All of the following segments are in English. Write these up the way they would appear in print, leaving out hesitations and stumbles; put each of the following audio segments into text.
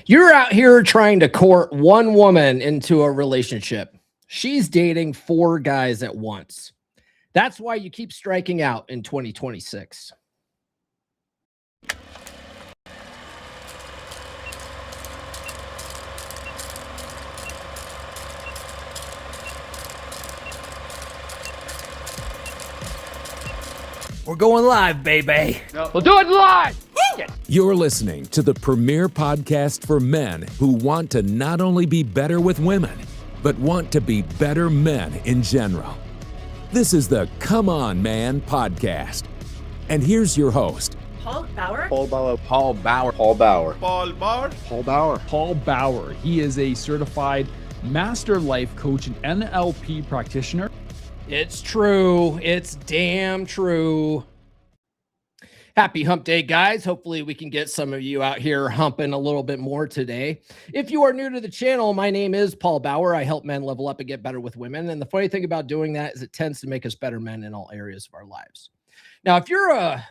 You're out here trying to court one woman into a relationship. She's dating 4 guys at once. That's why you keep striking out in 2026. We're going live, baby. We'll do it live. You're listening to the premier podcast for men who want to not only be better with women, but want to be better men in general. This is the Come On Man podcast. And here's your host, Paul Bauer. Paul Bauer. Paul Bauer. Paul Bauer. Paul Bauer. Paul Bauer. Paul Bauer. He is a certified master life coach and NLP practitioner. It's true. It's damn true. Happy hump day, guys. Hopefully we can get some of you out here humping a little bit more today. If you are new to the channel, my name is Paul Bauer. I help men level up and get better with women. And the funny thing about doing that is it tends to make us better men in all areas of our lives. Now, if you're a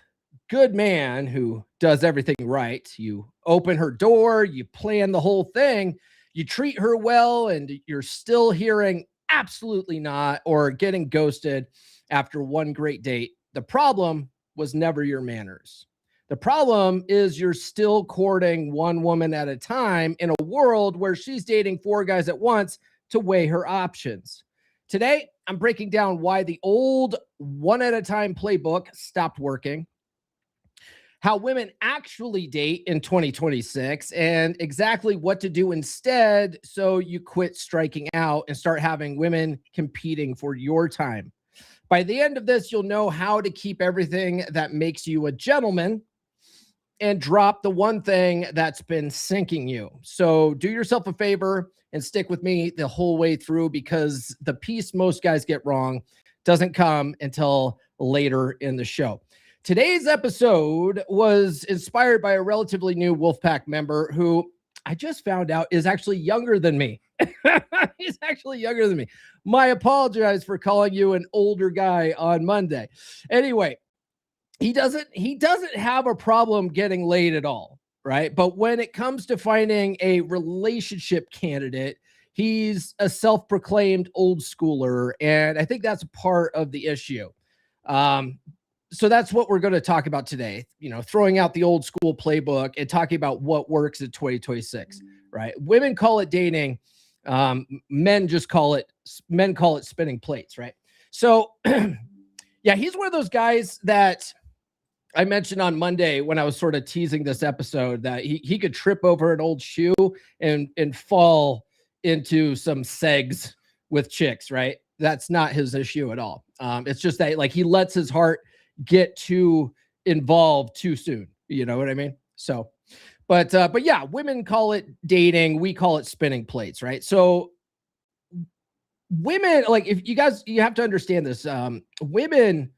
good man who does everything right, you open her door, you plan the whole thing, you treat her well, and you're still hearing absolutely not or getting ghosted after one great date, the problem was never your manners. The problem is you're still courting one woman at a time in a world where she's dating 4 guys at once to weigh her options. Today, I'm breaking down why the old one at a time playbook stopped working, how women actually date in 2026, and exactly what to do instead so you quit striking out and start having women competing for your time. By the end of this, you'll know how to keep everything that makes you a gentleman and drop the one thing that's been sinking you. So do yourself a favor and stick with me the whole way through, because the piece most guys get wrong doesn't come until later in the show. Today's episode was inspired by a relatively new Wolfpack member who I just found out is actually younger than me. He's actually younger than me. My apologize for calling you an older guy on Monday. Anyway, he doesn't have a problem getting laid at all, right? But when it comes to finding a relationship candidate, he's a self-proclaimed old schooler, and I think that's part of the issue. So that's what we're going to talk about today, throwing out the old school playbook and talking about what works in 2026, right? Women call it dating. Men call it spinning plates, right? So yeah, he's one of those guys that I mentioned on Monday when I was sort of teasing this episode that he could trip over an old shoe and fall into some segs with chicks, right? That's not his issue at all. It's just that he lets his heart get too involved too soon. You know what I mean? So, but yeah, women call it dating. We call it spinning plates, right? So women, if you have to understand this, women,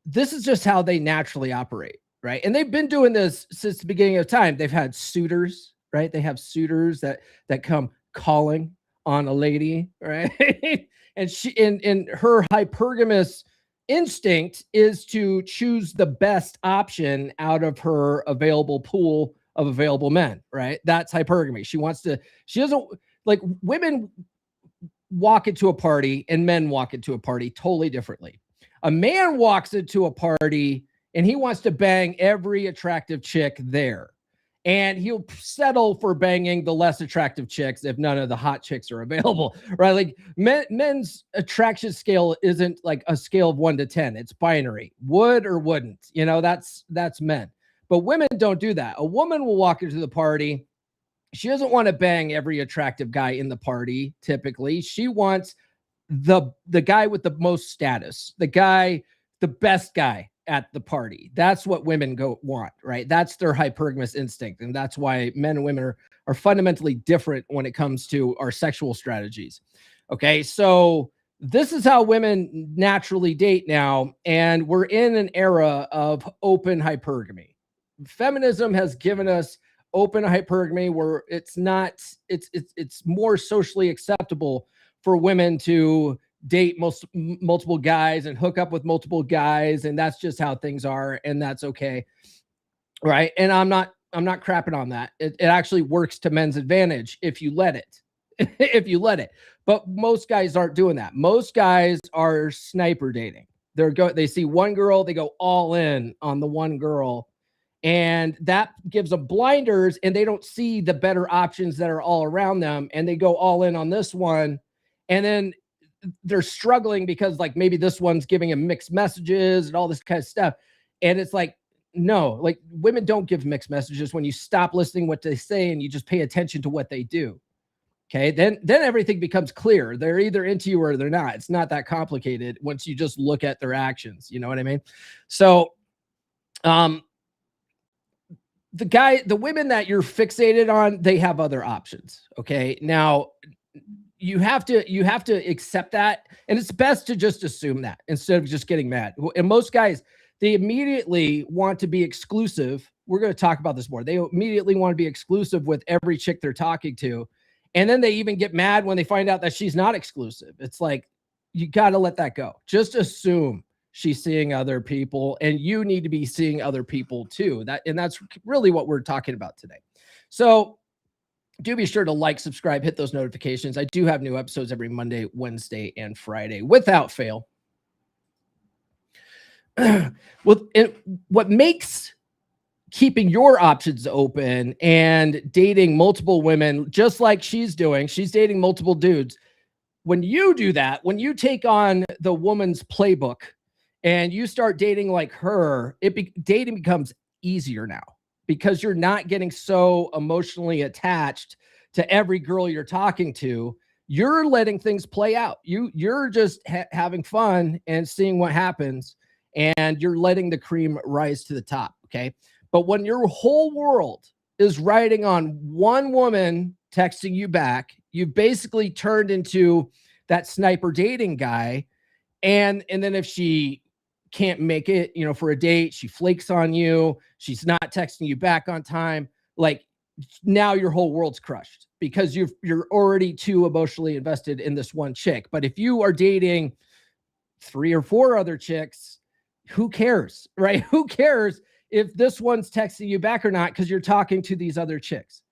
this is just how they naturally operate, right? And they've been doing this since the beginning of time. They've had suitors, right? They have suitors that come calling on a lady, right? And she, in her hypergamous instinct is to choose the best option out of her available pool of available men, right? That's hypergamy. She doesn't like women walk into a party and men walk into a party totally differently. A man walks into a party and he wants to bang every attractive chick there. And he'll settle for banging the less attractive chicks if none of the hot chicks are available, right? Men's attraction scale isn't like a scale of 1 to 10. It's binary, would or wouldn't. That's men. But women don't do that. A woman will walk into the party. She doesn't want to bang every attractive guy in the party. Typically, she wants the guy with the most status, the best guy at the party. That's what women want, right? That's their hypergamous instinct. And that's why men and women are fundamentally different when it comes to our sexual strategies. Okay. So this is how women naturally date now. And we're in an era of open hypergamy. Feminism has given us open hypergamy where it's more socially acceptable for women to date multiple guys and hook up with multiple guys, and that's just how things are, and that's okay, right? And I'm not I'm not crapping on that. It actually works to men's advantage if you let it. If you let it. But most guys aren't doing that. Most guys are sniper dating. They see one girl, they go all in on the one girl, and that gives them blinders, and they don't see the better options that are all around them, and they go all in on this one, and then they're struggling because like maybe this one's giving them mixed messages and all this kind of stuff. And it's like, no, like women don't give mixed messages when you stop listening what they say and you just pay attention to what they do. Okay, then everything becomes clear. They're either into you or they're not. It's not that complicated once you just look at their actions. You know what I mean? So, the women that you're fixated on, they have other options. Okay, now you have to accept that, and it's best to just assume that instead of just getting mad. And most guys, they immediately want to be exclusive. We're going to talk about this more. They immediately want to be exclusive with every chick they're talking to. And then they even get mad when they find out that she's not exclusive. It's like, you got to let that go. Just assume she's seeing other people, and you need to be seeing other people too. That's really what we're talking about today. So do be sure to like, subscribe, hit those notifications. I do have new episodes every Monday, Wednesday, and Friday without fail. What makes keeping your options open and dating multiple women, just like she's dating multiple dudes. When you do that, when you take on the woman's playbook and you start dating like her, dating becomes easier now because you're not getting so emotionally attached to every girl you're talking to. You're letting things play out. You're just having fun and seeing what happens, and you're letting the cream rise to the top. Okay. But when your whole world is riding on one woman texting you back, you've basically turned into that sniper dating guy. And then if she can't make it, for a date, she flakes on you, she's not texting you back on time, like now your whole world's crushed because you're already too emotionally invested in this one chick. But if you are dating 3 or 4 other chicks, who cares, right? Who cares if this one's texting you back or not, because you're talking to these other chicks.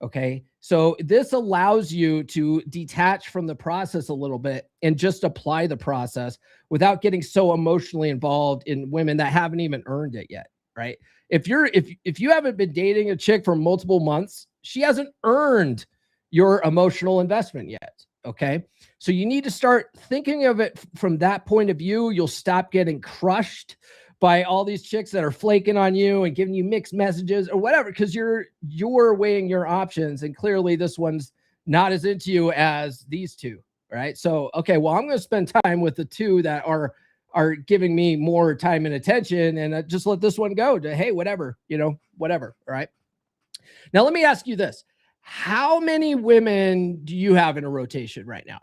Okay. So this allows you to detach from the process a little bit and just apply the process without getting so emotionally involved in women that haven't even earned it yet. Right. If you haven't been dating a chick for multiple months, she hasn't earned your emotional investment yet. Okay. So you need to start thinking of it from that point of view. You'll stop getting crushed by all these chicks that are flaking on you and giving you mixed messages or whatever, because you're weighing your options, and clearly this one's not as into you as these two, right? So, okay, well, I'm going to spend time with the two that are giving me more time and attention, and just let this one go to, hey, whatever, whatever, all right? Now, let me ask you this. How many women do you have in a rotation right now,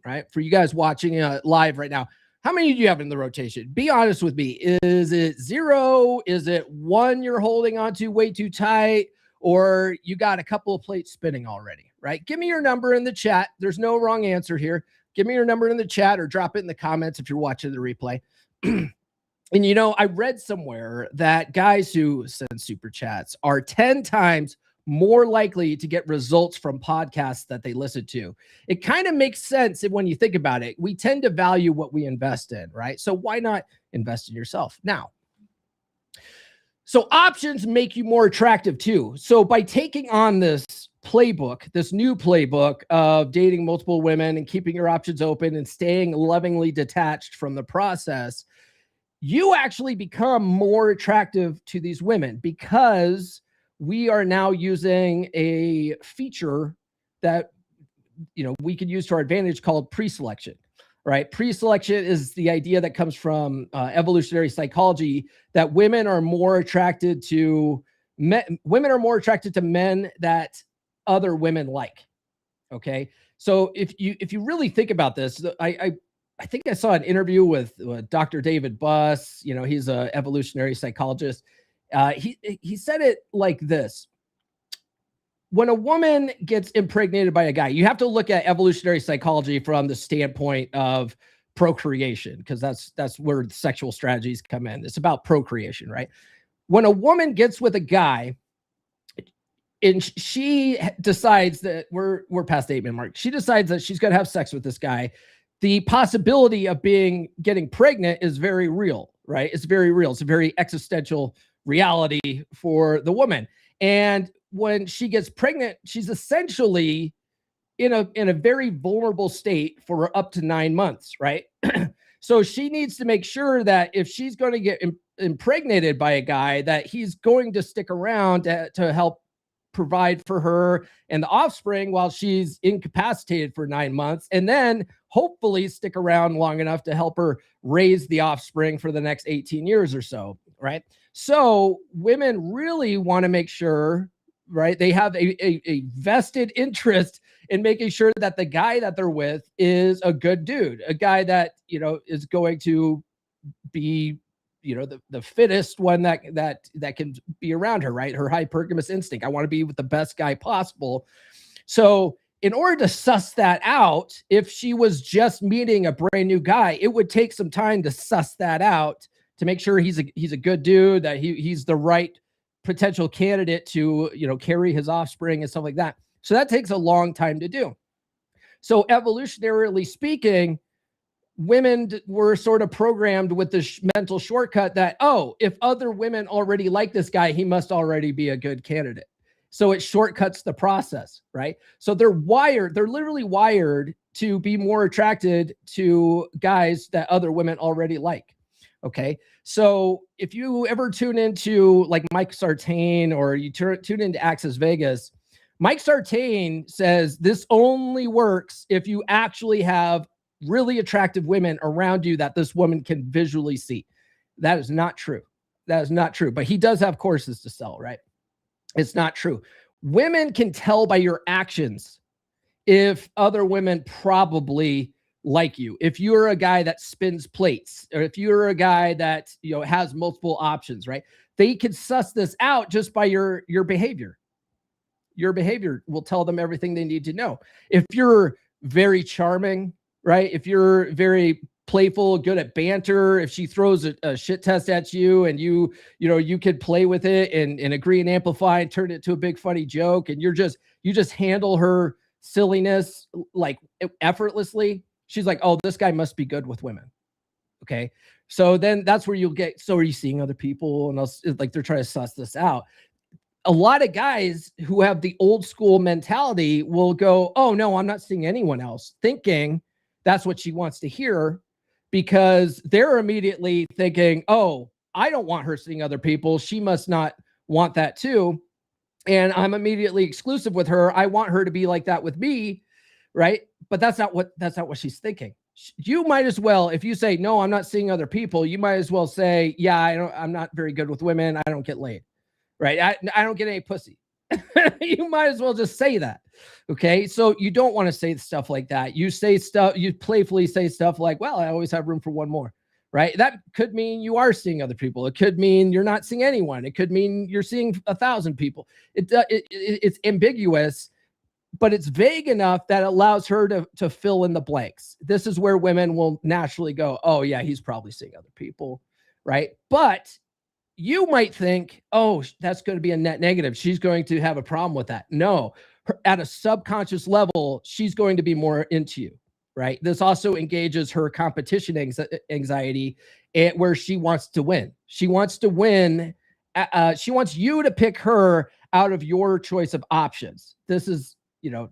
right? For you guys watching live right now, how many do you have in the rotation? Be honest with me. Is it 0? Is it 1 you're holding on to way too tight? Or you got a couple of plates spinning already, right? Give me your number in the chat. There's no wrong answer here. Give me your number in the chat or drop it in the comments if you're watching the replay. And, I read somewhere that guys who send super chats are 10 times more likely to get results from podcasts that they listen to. It kind of makes sense when you think about it. We tend to value what we invest in, right? So why not invest in yourself now? So options make you more attractive too. So by taking on this playbook, this new playbook of dating multiple women and keeping your options open and staying lovingly detached from the process, you actually become more attractive to these women because we are now using a feature that, we could use to our advantage called preselection, right? Preselection is the idea that comes from evolutionary psychology that women are more attracted to men that other women like. Okay. So if you really think about this, I think I saw an interview with Dr. David Buss. He's an evolutionary psychologist. He said it like this. When a woman gets impregnated by a guy, you have to look at evolutionary psychology from the standpoint of procreation, because that's where the sexual strategies come in. It's about procreation, right? When a woman gets with a guy, and she decides that we're past the 8-minute mark. She decides that she's going to have sex with this guy. The possibility of getting pregnant is very real, right? It's very real. It's a very existential reality for the woman. And when she gets pregnant, she's essentially in a very vulnerable state for up to 9 months, right? So she needs to make sure that if she's going to get impregnated by a guy, that he's going to stick around to help provide for her and the offspring while she's incapacitated for 9 months, and then hopefully stick around long enough to help her raise the offspring for the next 18 years or so, right? So women really want to make sure, right, they have a vested interest in making sure that the guy that they're with is a good dude, a guy that, you know, is going to be, you know, the fittest one that can be around her, right? Her hypergamous instinct. I want to be with the best guy possible. So in order to suss that out, if she was just meeting a brand new guy, it would take some time to suss that out, to make sure he's a good dude, that he's the right potential candidate to, you know, carry his offspring and stuff like that. So that takes a long time to do. So evolutionarily speaking, women were sort of programmed with the mental shortcut that, oh, if other women already like this guy, he must already be a good candidate. So it shortcuts the process, right? So they're literally wired to be more attracted to guys that other women already like. Okay. So if you ever tune into like Mike Sartain, or you tune into Access Vegas, Mike Sartain says this only works if you actually have really attractive women around you that this woman can visually see. That is not true. That is not true. But he does have courses to sell, right? It's not true. Women can tell by your actions if other women probably like you. If you're a guy that spins plates, or if you're a guy that, you know, has multiple options, right? They can suss this out just by your behavior. Your behavior will tell them everything they need to know. If you're very charming, right? If you're very playful, good at banter, if she throws a shit test at you and you could play with it and agree and amplify and turn it to a big funny joke, and you just handle her silliness like effortlessly, she's like, oh, this guy must be good with women. Okay. So then that's where you'll get, so are you seeing other people? And like, they're trying to suss this out. A lot of guys who have the old school mentality will go, oh no, I'm not seeing anyone else, thinking that's what she wants to hear, because they're immediately thinking, oh, I don't want her seeing other people. She must not want that too. And I'm immediately exclusive with her. I want her to be like that with me. Right. But that's not what she's thinking. You might as well, if you say, no, I'm not seeing other people, you might as well say, yeah, I'm not very good with women. I don't get laid. Right. I don't get any pussy. You might as well just say that. Okay. So you don't want to say stuff like that. You playfully say stuff like, well, I always have room for one more. Right. That could mean you are seeing other people. It could mean you're not seeing anyone. It could mean you're seeing 1,000 people. It's ambiguous, but it's vague enough that allows her to fill in the blanks. This is where women will naturally go, oh yeah, he's probably seeing other people. Right. But you might think, oh, that's going to be a net negative. She's going to have a problem with that. No, at a subconscious level, she's going to be more into you, right? This also engages her competition anxiety, where she wants to win. She wants to win. She wants you to pick her out of your choice of options. This is a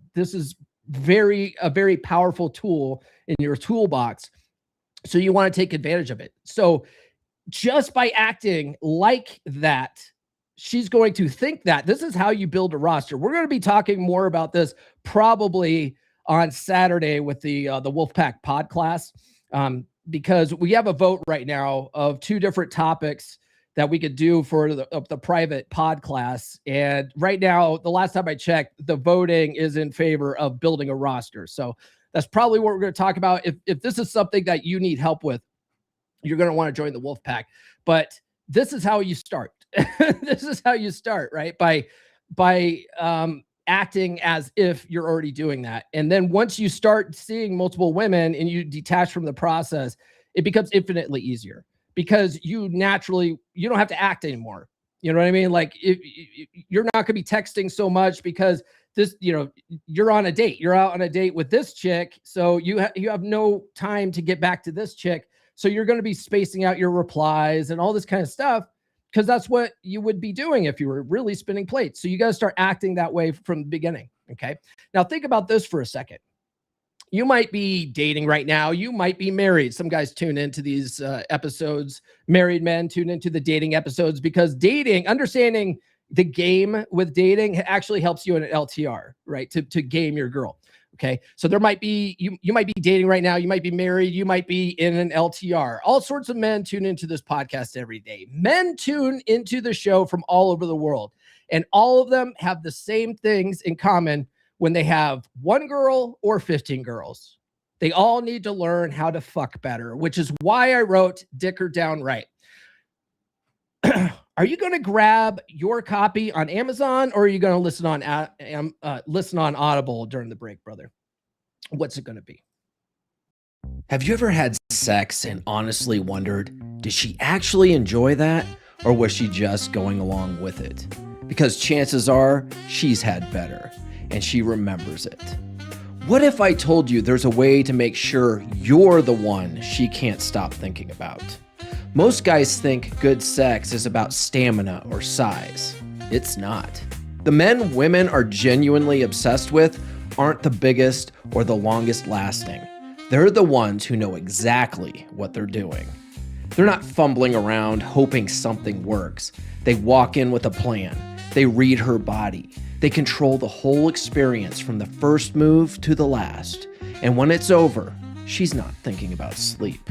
very powerful tool in your toolbox. So you want to take advantage of it. So just by acting like that, she's going to think that. This is how you build a roster. We're going to be talking more about this probably on Saturday with the Wolfpack pod class, because we have a vote right now of 2 different topics that we could do for the private pod class. And right now, the last time I checked, the voting is in favor of building a roster. So that's probably what we're going to talk about. If this is something that you need help with, you're going to want to join the Wolfpack. But this is how you start. This is how you start, right? By acting as if you're already doing that. And then once you start seeing multiple women and you detach from the process, it becomes infinitely easier, because you don't have to act anymore. You know what I mean? Like you're not going to be texting so much because this, you're on a date. You're out on a date with this chick. So you have no time to get back to this chick. So you're going to be spacing out your replies and all this kind of stuff because that's what you would be doing if you were really spinning plates. So you got to start acting that way from the beginning. Okay. Now think about this for a second. You might be dating right now. You might be married. Some guys tune into these episodes. Married men tune into the dating episodes because dating, understanding the game with dating actually helps you in an LTR, right? To game your girl. Okay. So there might be, you might be dating right now. You might be married. You might be in an LTR. All sorts of men tune into this podcast every day. Men tune into the show from all over the world. And all of them have the same things in common when they have one girl or 15 girls. They all need to learn how to fuck better, which is why I wrote Dick Her Down Right. Are you going to grab your copy on Amazon or are you going to listen on Audible during the break, brother? What's it going to be? Have you ever had sex and honestly wondered, did she actually enjoy that or was she just going along with it? Because chances are she's had better and she remembers it. What if I told you there's a way to make sure you're the one she can't stop thinking about? Most guys think good sex is about stamina or size. It's not. The men women are genuinely obsessed with aren't the biggest or the longest lasting. They're the ones who know exactly what they're doing. They're not fumbling around hoping something works. They walk in with a plan. They read her body. They control the whole experience from the first move to the last. And when it's over, she's not thinking about sleep.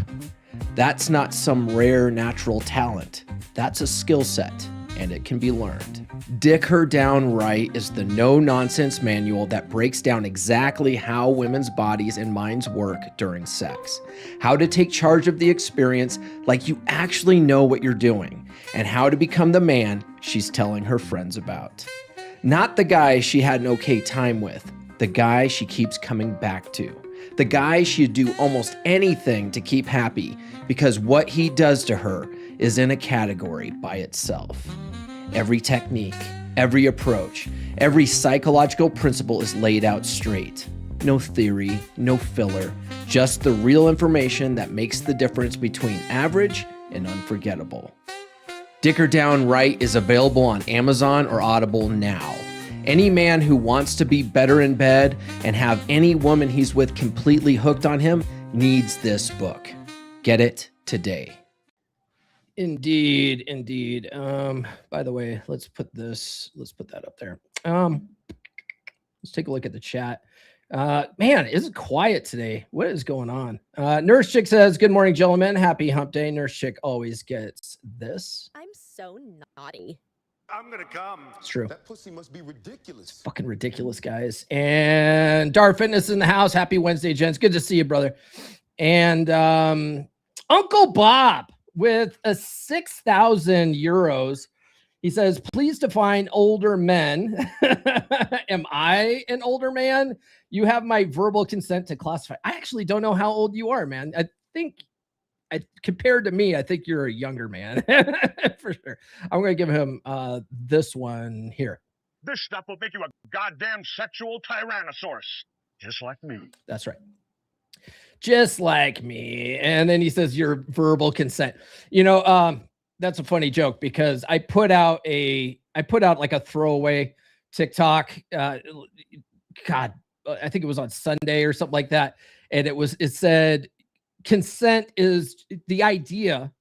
That's not some rare natural talent. That's a skill set, and it can be learned. Dick Her Down Right is the no-nonsense manual that breaks down exactly how women's bodies and minds work during sex, how to take charge of the experience like you actually know what you're doing, and how to become the man she's telling her friends about. Not the guy she had an okay time with, the guy she keeps coming back to. The guy she'd do almost anything to keep happy because what he does to her is in a category by itself. Every technique, every approach, every psychological principle is laid out straight. No theory, no filler, just the real information that makes the difference between average and unforgettable. Dick Her Down Right is available on Amazon or Audible now. Any man who wants to be better in bed and have any woman he's with completely hooked on him needs this book. Get it today. Indeed, indeed. By the way, let's put that up there. Let's take a look at the chat. Man, is it quiet today? What is going on? Nurse Chick says, good morning, gentlemen. Happy hump day. Nurse Chick always gets this. I'm so naughty. I'm gonna come. It's true. That pussy must be ridiculous. It's fucking ridiculous, guys. And Dar Fitness in the house. Happy Wednesday, gents. Good to see you, brother. And Uncle Bob with a 6,000 euros. He says, please define older men. Am I an older man? You have my verbal consent to classify. I actually don't know how old you are, man. I think compared to me, I think you're a younger man for sure. I'm going to give him this one here. This stuff will make you a goddamn sexual tyrannosaurus, just like me. That's right. Just like me. And then he says your verbal consent. That's a funny joke because I put out like a throwaway TikTok. God, I think it was on Sunday or something like that. And it said, consent is the idea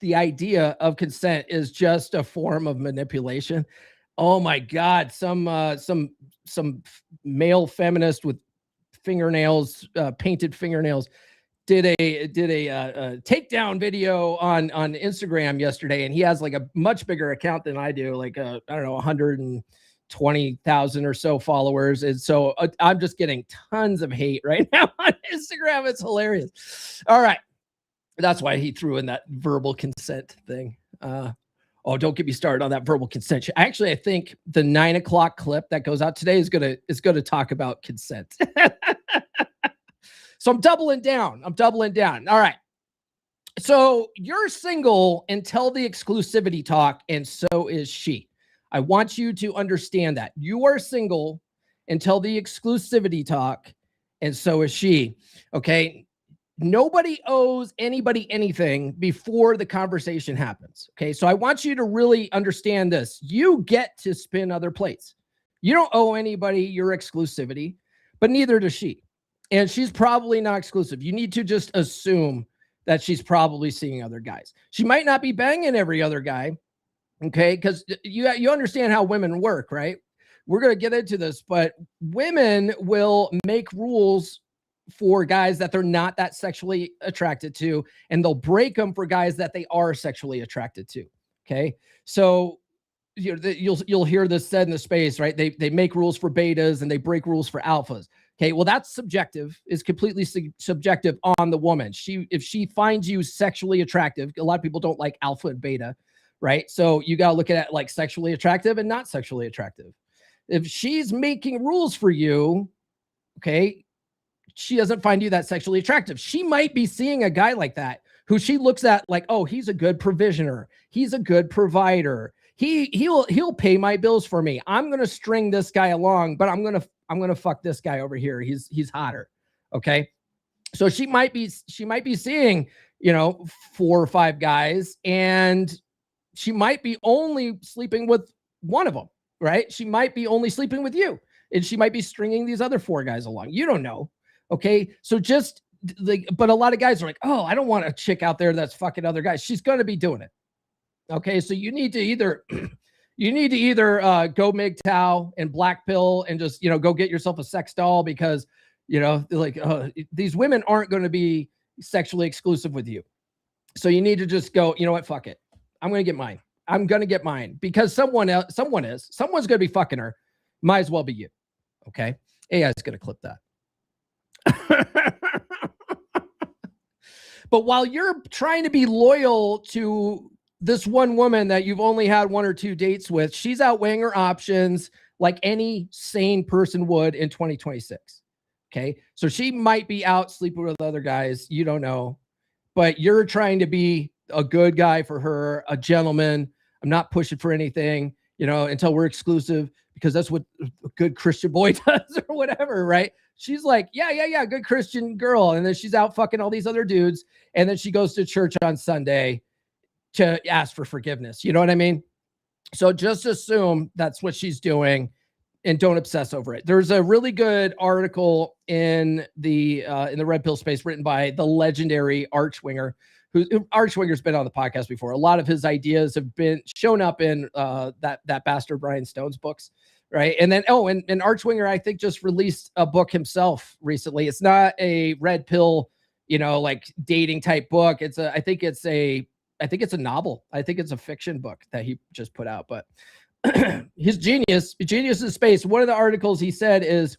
of consent is just a form of manipulation. Oh my God. Some male feminist with fingernails, painted fingernails did a takedown video on Instagram yesterday. And he has like a much bigger account than I do. Like, I don't know, 120,000 or so followers. And so I'm just getting tons of hate right now on Instagram. It's hilarious. All right. That's why he threw in that verbal consent thing. Oh, don't get me started on that verbal consent. Actually, I think the 9 o'clock clip that goes out today is gonna talk about consent. So I'm doubling down. All right. So you're single until the exclusivity talk, and so is she. I want you to understand that. You are single until the exclusivity talk, and so is she. Okay. Nobody owes anybody anything before the conversation happens. Okay. So I want you to really understand this. You get to spin other plates. You don't owe anybody your exclusivity, but neither does she. And she's probably not exclusive. You need to just assume that she's probably seeing other guys. She might not be banging every other guy. Okay. Because you understand how women work, right? We're going to get into this, but women will make rules for guys that they're not that sexually attracted to, and they'll break them for guys that they are sexually attracted to. Okay. So you'll hear this said in the space, right? They make rules for betas and they break rules for alphas. Okay. Well, that's subjective, is completely subjective on the woman. If she finds you sexually attractive, a lot of people don't like alpha and beta, right? So you got to look at it like sexually attractive and not sexually attractive. If she's making rules for you, okay, she doesn't find you that sexually attractive. She might be seeing a guy like that who she looks at like, oh, he's a good provisioner. He's a good provider. He'll pay my bills for me. I'm going to string this guy along, but I'm going to fuck this guy over here. He's hotter. Okay. So she might be seeing, 4 or 5 guys, and she might be only sleeping with one of them, right? She might be only sleeping with you, and she might be stringing these other 4 guys along. You don't know. Okay. So but a lot of guys are like, oh, I don't want a chick out there that's fucking other guys. She's going to be doing it. Okay. So you need to either go MGTOW and black pill and just, go get yourself a sex doll, because, these women aren't going to be sexually exclusive with you. So you need to just go, you know what? Fuck it. I'm going to get mine. I'm going to get mine because someone's going to be fucking her. Might as well be you. Okay. AI's going to clip that. But while you're trying to be loyal to this one woman that you've only had 1 or 2 dates with, she's out weighing her options like any sane person would in 2026. Okay. So she might be out sleeping with other guys. You don't know, but you're trying to be a good guy for her, a gentleman. I'm not pushing for anything, until we're exclusive, because that's what a good Christian boy does or whatever. Right. She's like, yeah, good Christian girl. And then she's out fucking all these other dudes. And then she goes to church on Sunday to ask for forgiveness. You know what I mean? So just assume that's what she's doing and don't obsess over it. There's a really good article in the Red Pill space written by the legendary Archwinger, Archwinger's been on the podcast before. A lot of his ideas have been shown up in that bastard Brian Stone's books. Right. And then, and Archwinger, I think, just released a book himself recently. It's not a red pill, like dating type book. I think it's a novel. I think it's a fiction book that he just put out, but he's genius in space. One of the articles he said is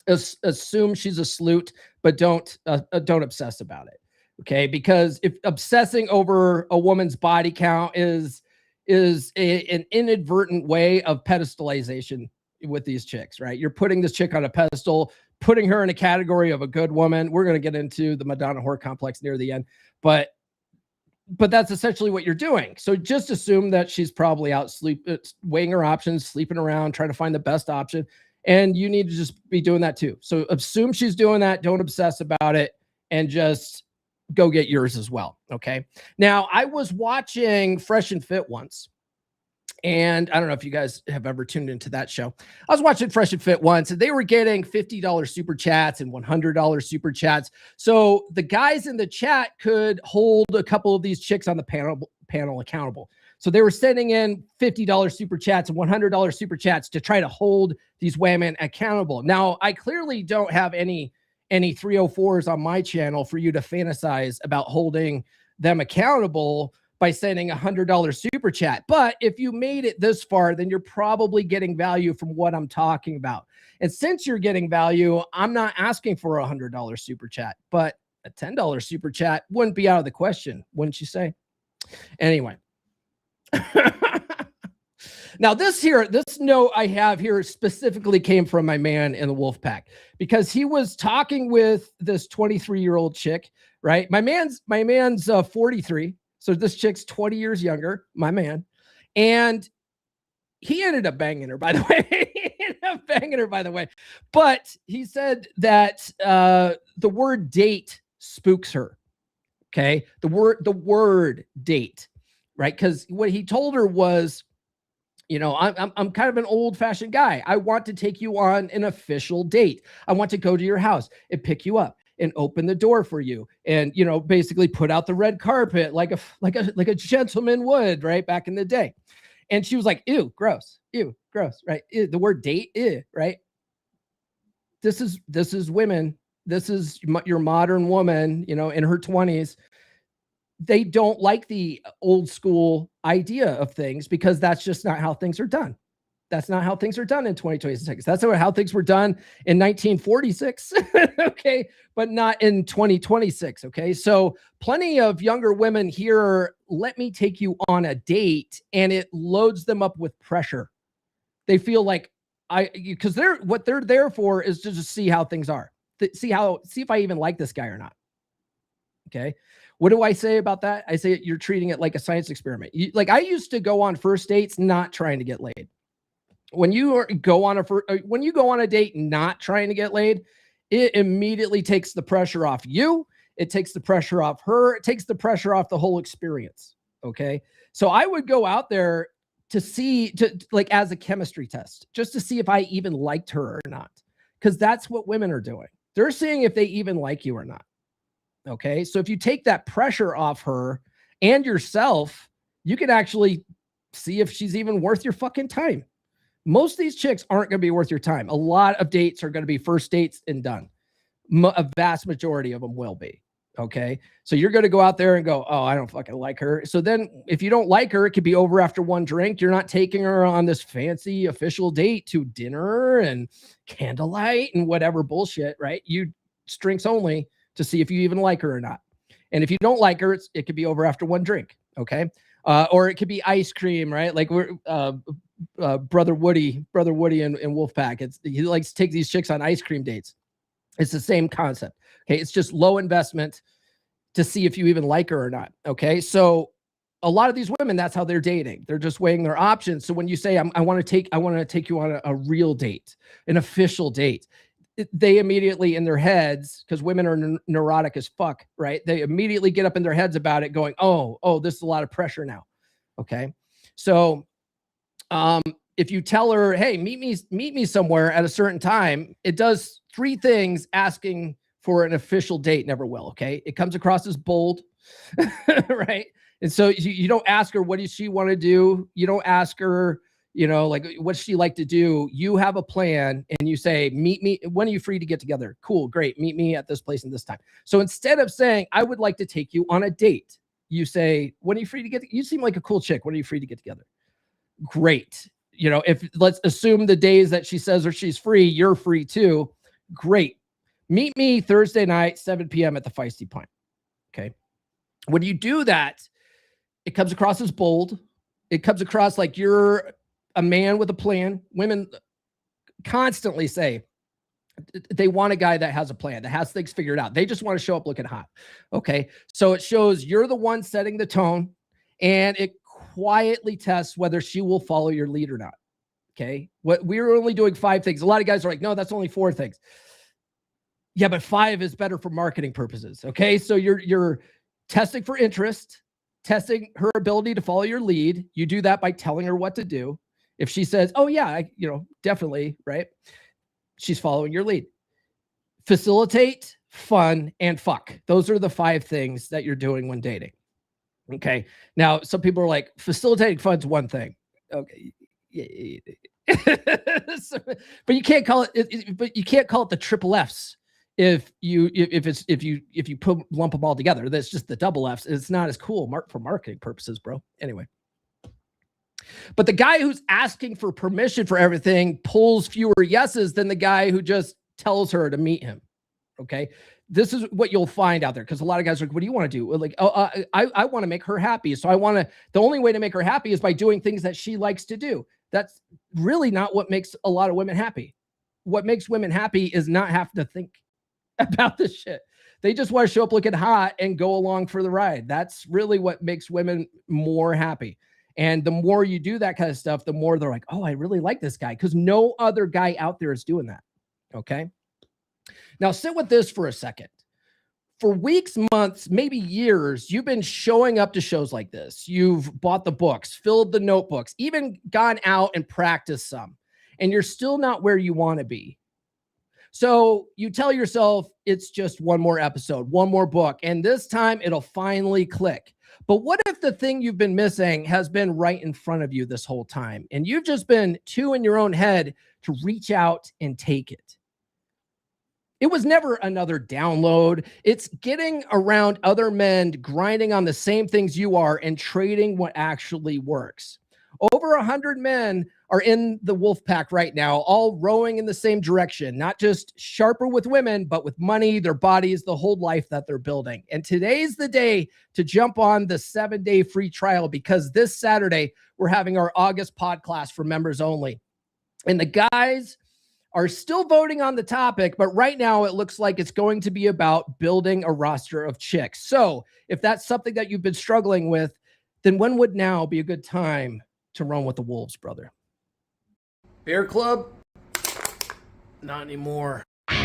assume she's a sleut, but don't obsess about it. Okay. Because if obsessing over a woman's body count is an inadvertent way of pedestalization with these chicks, right? You're putting this chick on a pedestal, putting her in a category of a good woman. We're going to get into the Madonna whore complex near the end, but that's essentially what you're doing. So just assume that she's probably out weighing her options, sleeping around, trying to find the best option. And you need to just be doing that too. So assume she's doing that. Don't obsess about it, and just go get yours as well. Okay. Now, I was watching Fresh and Fit once, and I don't know if you guys have ever tuned into that show. I was watching Fresh and Fit once, and they were getting $50 super chats and $100 super chats. So the guys in the chat could hold a couple of these chicks on the panel accountable. So they were sending in $50 super chats and $100 super chats to try to hold these women accountable. Now, I clearly don't have any 304s on my channel for you to fantasize about holding them accountable by sending $100 super chat. But if you made it this far, then you're probably getting value from what I'm talking about. And since you're getting value, I'm not asking for a $100 super chat, but a $10 super chat wouldn't be out of the question, wouldn't you say? Anyway. Now this note I have here specifically came from my man in the Wolf Pack, because he was talking with this 23-year-old chick, right? My man's 43. So this chick's 20 years younger, my man. And he ended up banging her, by the way. But he said that the word date spooks her. Okay. The word date, right? Because what he told her was, you know, I'm kind of an old-fashioned guy. I want to take you on an official date. I want to go to your house and pick you up and open the door for you, and, you know, basically put out the red carpet like a gentleman would, right, back in the day. And she was like, ew, gross, right? Ew, the word date, ew, right? This is women. This is your modern woman, you know, in her 20s. They don't like the old school idea of things, because that's just not how things are done. That's not how things are done in 2026. That's how things were done in 1946. Okay. But not in 2026. Okay. So plenty of younger women here, let me take you on a date, and it loads them up with pressure. They feel like because what they're there for is to just see how things are. See if I even like this guy or not. Okay. What do I say about that? I say you're treating it like a science experiment. Like, I used to go on first dates not trying to get laid. When you go on a date not trying to get laid, it immediately takes the pressure off you. It takes the pressure off her. It takes the pressure off the whole experience. Okay. So I would go out there like as a chemistry test, just to see if I even liked her or not. Because that's what women are doing. They're seeing if they even like you or not. Okay. So if you take that pressure off her and yourself, you can actually see if she's even worth your fucking time. Most of these chicks aren't going to be worth your time. A lot of dates are going to be first dates and done. A vast majority of them will be. Okay. So you're going to go out there and go, oh, I don't fucking like her. So then if you don't like her, it could be over after one drink. You're not taking her on this fancy official date to dinner and candlelight and whatever bullshit, right? You drinks only to see if you even like her or not. And if you don't like her, it could be over after one drink. Okay. Or it could be ice cream, right? Like we're, Brother Woody in Wolfpack. He likes to take these chicks on ice cream dates. It's the same concept. Okay. It's just low investment to see if you even like her or not. Okay. So a lot of these women, that's how they're dating. They're just weighing their options. So when you say, I want to take you on a real date, an official date, they immediately in their heads, because women are neurotic as fuck, right? They immediately get up in their heads about it going, oh, this is a lot of pressure now. Okay. So, if you tell her, hey, meet me somewhere at a certain time, it does three things asking for an official date never will. Okay. It comes across as bold, right? And so you don't ask her, what does she want to do? You don't ask her, you know, like, what's she like to do? You have a plan and you say, meet me. When are you free to get together? Cool. Great. Meet me at this place and this time. So instead of saying, I would like to take you on a date, you say, when are you free to get, you seem like a cool chick. When are you free to get together? Great. You know, if let's assume the days that she says or she's free, you're free too. Great. Meet me Thursday night, 7 p.m. at the Feisty Pint. Okay. When you do that, it comes across as bold. It comes across like you're a man with a plan. Women constantly say they want a guy that has a plan, that has things figured out. They just want to show up looking hot. Okay. So it shows you're the one setting the tone, and it quietly tests whether she will follow your lead or not. Okay. We're only doing 5 things. A lot of guys are like, no, that's only 4 things. Yeah, but 5 is better for marketing purposes. Okay. So you're testing for interest, testing her ability to follow your lead. You do that by telling her what to do. If she says, oh yeah, definitely, right? She's following your lead. Facilitate, fun, and fuck. Those are the 5 things that you're doing when dating. Okay. Now, some people are like, facilitating fun's one thing. Okay. But you can't call it. But you can't call it the triple Fs if you lump them all together. That's just the double Fs. It's not as cool for marketing purposes, bro. Anyway. But the guy who's asking for permission for everything pulls fewer yeses than the guy who just tells her to meet him. Okay. this is what you'll find out there, because a lot of guys are like, what do you want to do? Like, oh, I want to make her happy. So the only way to make her happy is by doing things that she likes to do. That's really not what makes a lot of women happy. What makes women happy is not having to think about this shit. They just want to show up looking hot and go along for the ride. That's really what makes women more happy. And the more you do that kind of stuff, the more they're like, oh, I really like this guy, because no other guy out there is doing that. Okay. Now sit with this for a second. For weeks, months, maybe years, you've been showing up to shows like this. You've bought the books, filled the notebooks, even gone out and practiced some, and you're still not where you want to be. So you tell yourself it's just one more episode, one more book, and this time it'll finally click. But what if the thing you've been missing has been right in front of you this whole time, and you've just been too in your own head to reach out and take it? It was never another download. It's getting around other men grinding on the same things you are and trading what actually works. Over 100 men are in the wolf pack right now, all rowing in the same direction, not just sharper with women, but with money, their bodies, the whole life that they're building. And today's the day to jump on the 7-day free trial, because this Saturday, we're having our August pod class for members only. And the guys are still voting on the topic, but right now it looks like it's going to be about building a roster of chicks. So if that's something that you've been struggling with, then when would now be a good time to run with the wolves, brother? Bear club? Not anymore. Wolf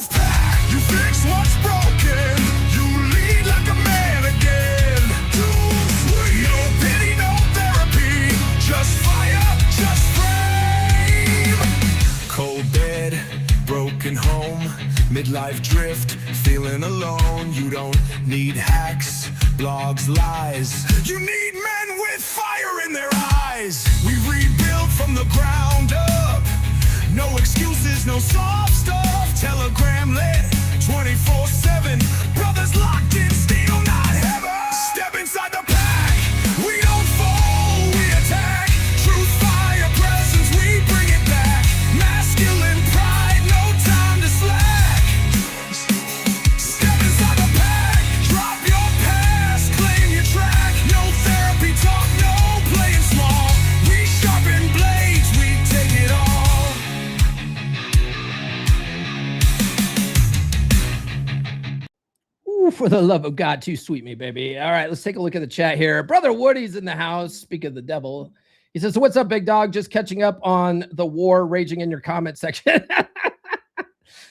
pack, you fix what's broken. You lead like a man again. Too sweet. No pity, no therapy. Just fire, just frame. Cold bed, broken home. Midlife drift, feeling alone. You don't need hacks, blogs, lies. You need men with fire in their eyes. We rebuild from the ground up. No excuses, no soft stuff. Telegram lit, 24/7. Brothers locked in, steel, not heaven. Step inside the pack. We don't fall, we attack. Truth, fire, presence, we bring it back. Masculine pride, no time to slack. Step inside the pack. Drop your past, claim your track. No therapy talk, no playing small. We sharpen blades, we take it all. Ooh, for the love of God, too sweet me, baby. All right, let's take a look at the chat here. Brother Woody's in the house. Speak of the devil. He says, what's up, big dog? Just catching up on the war raging in your comment section.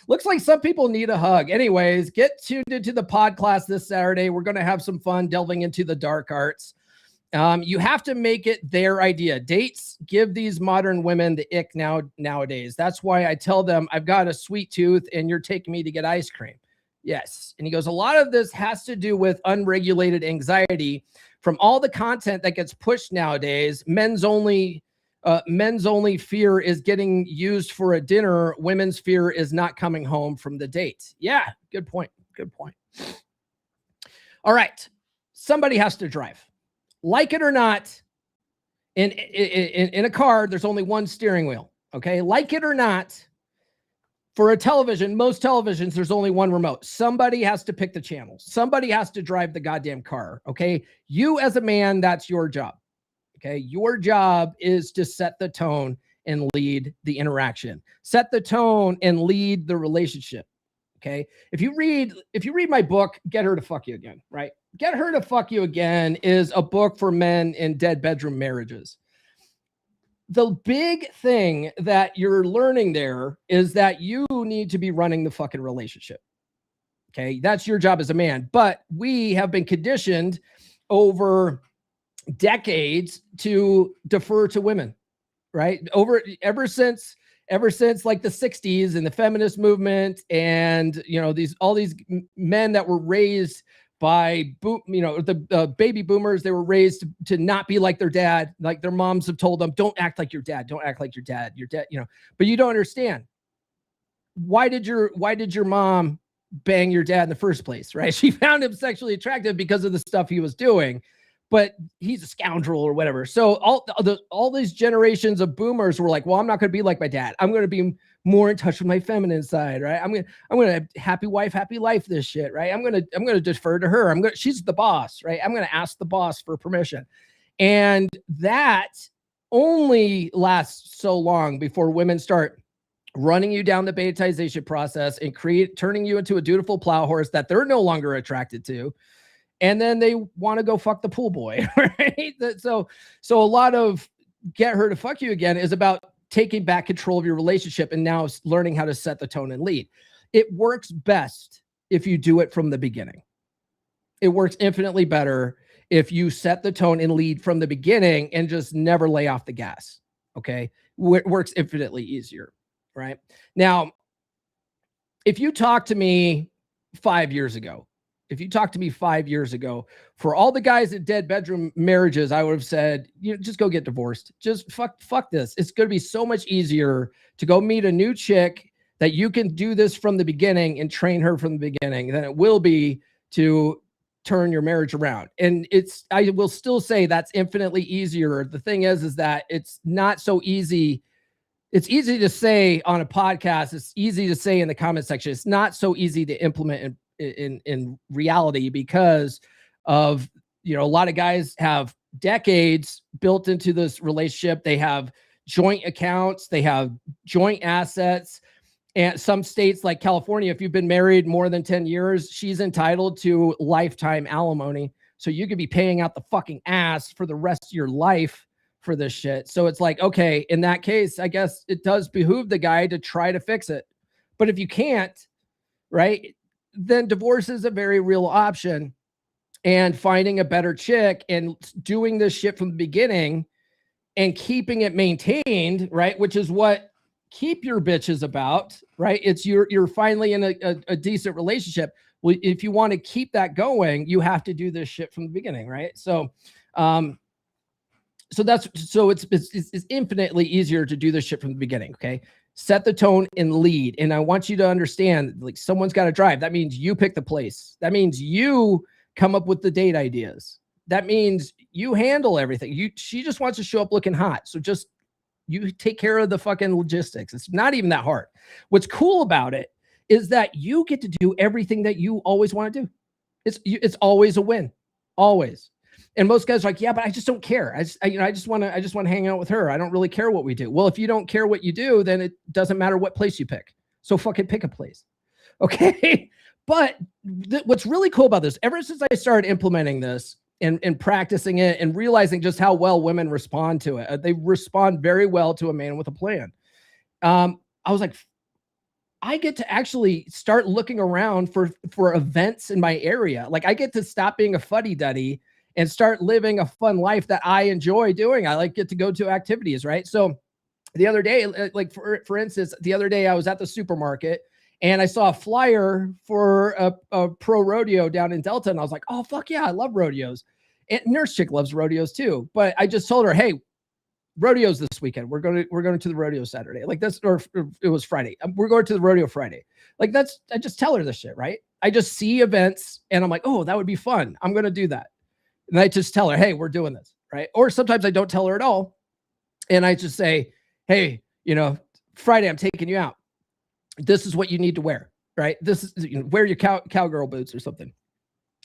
Looks like some people need a hug. Anyways, get tuned into the pod class this Saturday. We're going to have some fun delving into the dark arts. You have to make it their idea. Dates give these modern women the ick nowadays. That's why I tell them I've got a sweet tooth and you're taking me to get ice cream. Yes. And he goes, a lot of this has to do with unregulated anxiety from all the content that gets pushed nowadays. Men's only fear is getting used for a dinner. Women's fear is not coming home from the date. Yeah. Good point. Good point. All right. Somebody has to drive. Like it or not, in a car, there's only one steering wheel. Okay. Like it or not, for a television, most televisions, there's only one remote. Somebody has to pick the channel. Somebody has to drive the goddamn car. Okay. You as a man, that's your job. Okay. Your job is to set the tone and lead the interaction. Set the tone and lead the relationship. Okay. If you read my book, Get Her to Fuck You Again, right? Get Her to Fuck You Again is a book for men in dead bedroom marriages. The big thing that you're learning there is that you need to be running the fucking relationship. Okay. That's your job as a man. But we have been conditioned over decades to defer to women, right? Ever since like the 60s and the feminist movement, and all these men that were raised by the baby boomers, they were raised to not be like their dad. Like their moms have told them, don't act like your dad. Don't act like your dad. Your dad, but you don't understand. Why did your mom bang your dad in the first place, right? She found him sexually attractive because of the stuff he was doing. but he's a scoundrel or whatever. So all these generations of boomers were like, well, I'm not going to be like my dad. I'm going to be more in touch with my feminine side, right? I'm going to have happy wife, happy life, this shit, right? I'm going to defer to her. She's the boss, right? I'm going to ask the boss for permission. And that only lasts so long before women start running you down the betaization process and turning you into a dutiful plow horse that they're no longer attracted to. And then they want to go fuck the pool boy, right? So a lot of get her to fuck you again is about taking back control of your relationship and now learning how to set the tone and lead. It works best if you do it from the beginning. It works infinitely better if you set the tone and lead from the beginning and just never lay off the gas, okay? It works infinitely easier, right? Now, if you talk to me 5 years ago, for all the guys in dead bedroom marriages, I would have said, just go get divorced. Just fuck this. It's going to be so much easier to go meet a new chick that you can do this from the beginning and train her from the beginning than it will be to turn your marriage around. And I will still say that's infinitely easier. The thing is that it's not so easy. It's easy to say on a podcast. It's easy to say in the comment section. It's not so easy to implement in reality because of, a lot of guys have decades built into this relationship. They have joint accounts, they have joint assets. And some states like California, if you've been married more than 10 years, she's entitled to lifetime alimony. So you could be paying out the fucking ass for the rest of your life for this shit. So it's like, okay, in that case, I guess it does behoove the guy to try to fix it. But if you can't, right, then divorce is a very real option. And finding a better chick and doing this shit from the beginning and keeping it maintained, right, which is what Keep Your Bitch is about, right? It's you're finally in a decent relationship. Well, if you want to keep that going, you have to do this shit from the beginning, right? So it's infinitely easier to do this shit from the beginning, okay? Set the tone and lead. And I want you to understand, like, someone's got to drive. That means you pick the place. That means you come up with the date ideas. That means you handle everything. She just wants to show up looking hot. So just you take care of the fucking logistics. It's not even that hard. What's cool about it is that you get to do everything that you always want to do. It's always a win, always. And most guys are like, yeah, but I just don't care. I just want to hang out with her. I don't really care what we do. Well, if you don't care what you do, then it doesn't matter what place you pick. So fucking pick a place. Okay. But what's really cool about this, ever since I started implementing this and practicing it and realizing just how well women respond to it, they respond very well to a man with a plan. I was like, I get to actually start looking around for events in my area. Like, I get to stop being a fuddy-duddy and start living a fun life that I enjoy doing. I get to go to activities, right? So the other day, like for instance, the other day I was at the supermarket and I saw a flyer for a pro rodeo down in Delta. And I was like, oh, fuck yeah, I love rodeos. And Nurse Chick loves rodeos too. But I just told her, hey, rodeos this weekend. We're going to the rodeo Saturday. Like that's, or it was Friday. We're going to the rodeo Friday. Like I just tell her this shit, right? I just see events and I'm like, oh, that would be fun. I'm going to do that. And I just tell her, hey, we're doing this, right? Or sometimes I don't tell her at all. And I just say, hey, Friday, I'm taking you out. This is what you need to wear, right? This is, wear your cowgirl boots or something.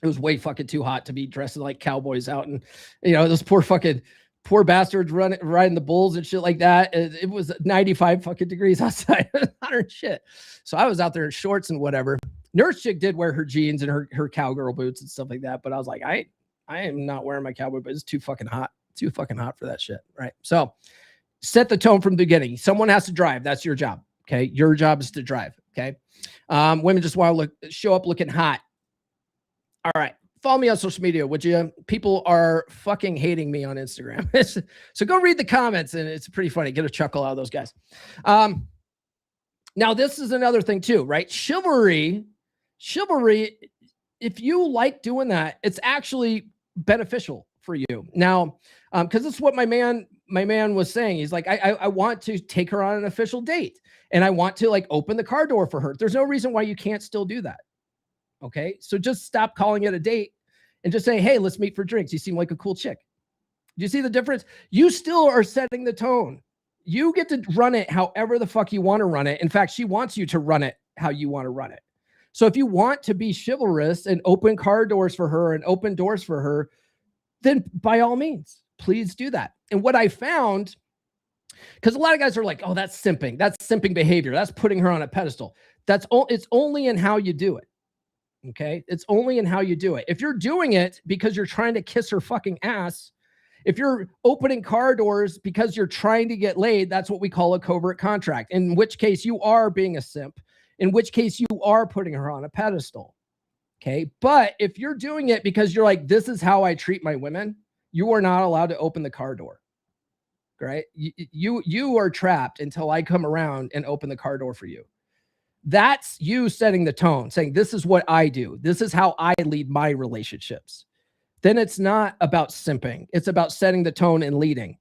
It was way fucking too hot to be dressed like cowboys out. And, those poor bastards riding the bulls and shit like that. It was 95 fucking degrees outside. Hotter shit. So I was out there in shorts and whatever. Nurse Chick did wear her jeans and her cowgirl boots and stuff like that. But I was like, I am not wearing my cowboy boots. It's too fucking hot. Too fucking hot for that shit. Right. So set the tone from the beginning. Someone has to drive. That's your job. Okay. Your job is to drive. Okay. Women just want to show up looking hot. All right. Follow me on social media, would you? People are fucking hating me on Instagram. So go read the comments and it's pretty funny. Get a chuckle out of those guys. Now this is another thing too, right? Chivalry, if you like doing that, it's actually beneficial for you. Now, because this is what my man was saying. He's like, I want to take her on an official date and I want to open the car door for her. There's no reason why you can't still do that. Okay. So just stop calling it a date and just say, hey, let's meet for drinks. You seem like a cool chick. Do you see the difference? You still are setting the tone. You get to run it however the fuck you want to run it. In fact, she wants you to run it how you want to run it. So if you want to be chivalrous and open car doors for her and open doors for her, then by all means, please do that. And what I found, because a lot of guys are like, oh, that's simping. That's simping behavior. That's putting her on a pedestal. It's only in how you do it. Okay. It's only in how you do it. If you're doing it because you're trying to kiss her fucking ass, if you're opening car doors because you're trying to get laid, that's what we call a covert contract, in which case you are being a simp, in which case you are putting her on a pedestal. Okay. But if you're doing it because you're like, this is how I treat my women, you are not allowed to open the car door. Right? You are trapped until I come around and open the car door for you. That's you setting the tone, saying, this is what I do. This is how I lead my relationships. Then it's not about simping. It's about setting the tone and leading.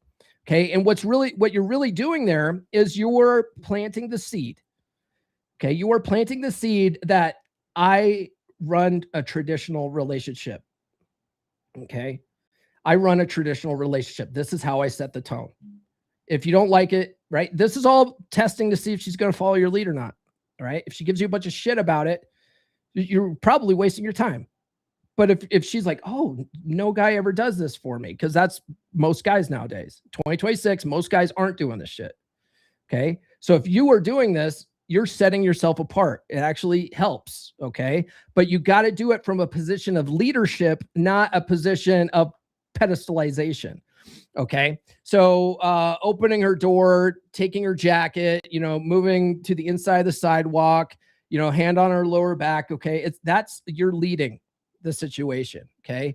Okay. And what you're really doing there is you're planting the seed. Okay. You are planting the seed that I run a traditional relationship. Okay. I run a traditional relationship. This is how I set the tone. If you don't like it, right? This is all testing to see if she's going to follow your lead or not. All right. If she gives you a bunch of shit about it, you're probably wasting your time. But if she's like, oh, no guy ever does this for me, because that's most guys nowadays. 2026, most guys aren't doing this shit. Okay. So if you are doing this, you're setting yourself apart. It actually helps. Okay. But you got to do it from a position of leadership, not a position of pedestalization. Okay. So opening her door, taking her jacket, moving to the inside of the sidewalk, hand on her lower back. Okay. You're leading the situation. Okay.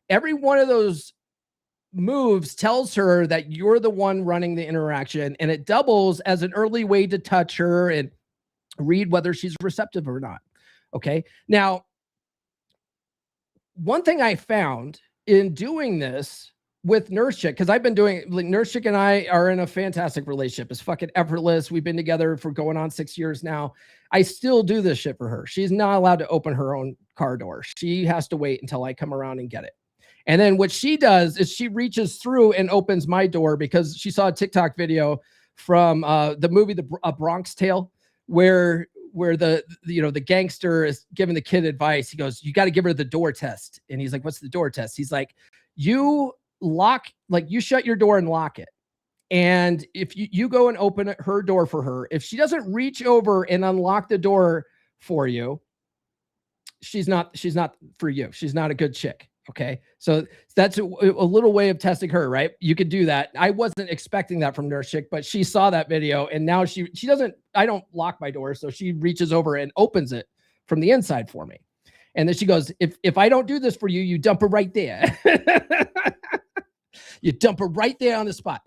Every one of those moves tells her that you're the one running the interaction, and it doubles as an early way to touch her and read whether she's receptive or not. Okay. Now, one thing I found in doing this with Nurse Chick, because I've been doing, like, Nurse Chick and I are in a fantastic relationship. It's fucking effortless. We've been together for going on 6 years now. I still do this shit for her. She's not allowed to open her own car door. She has to wait until I come around and get it. And then what she does is she reaches through and opens my door, because she saw a TikTok video from the movie A Bronx Tale, where the gangster is giving the kid advice. He goes, you got to give her the door test. And he's like, what's the door test? He's like, you shut your door and lock it. And if you go and open her door for her, if she doesn't reach over and unlock the door for you, she's not for you. She's not a good chick. Okay. So that's a little way of testing her, right? You could do that. I wasn't expecting that from Nurse Chick, but she saw that video, and now I don't lock my door. So she reaches over and opens it from the inside for me. And then she goes, if I don't do this for you, you dump her right there. You dump her right there on the spot,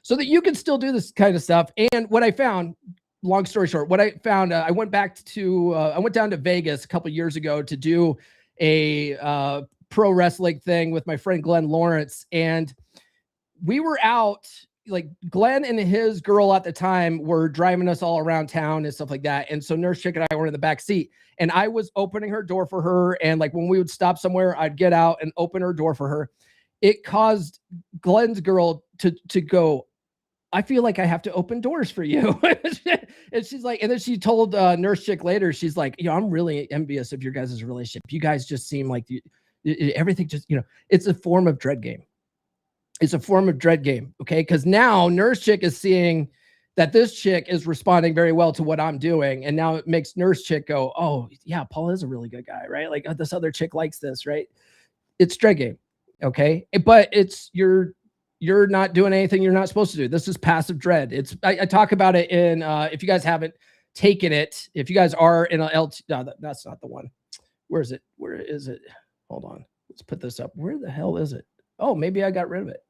so that you can still do this kind of stuff. And what I found, long story short, I went down to Vegas a couple of years ago to do a pro wrestling thing with my friend Glenn Lawrence. And we were out, like, Glenn and his girl at the time were driving us all around town and stuff like that. And so Nurse Chick and I were in the back seat, and I was opening her door for her. And like, when we would stop somewhere, I'd get out and open her door for her. It caused Glenn's girl to go, I feel like I have to open doors for you. And she's like, and then she told Nurse Chick later, she's like, I'm really envious of your guys' relationship. You guys just seem like everything just, it's a form of dread game. It's a form of dread game. Okay. Because now Nurse Chick is seeing that this chick is responding very well to what I'm doing. And now it makes Nurse Chick go, oh yeah, Paul is a really good guy, right? Like, this other chick likes this, right? It's dread game. Okay. But you're not doing anything you're not supposed to do. This is passive dread. I talk about it in, if you guys haven't taken it, if you guys are in a LT, no, that's not the one. Where is it? Where is it? Hold on. Let's put this up. Where the hell is it? Oh, maybe I got rid of it.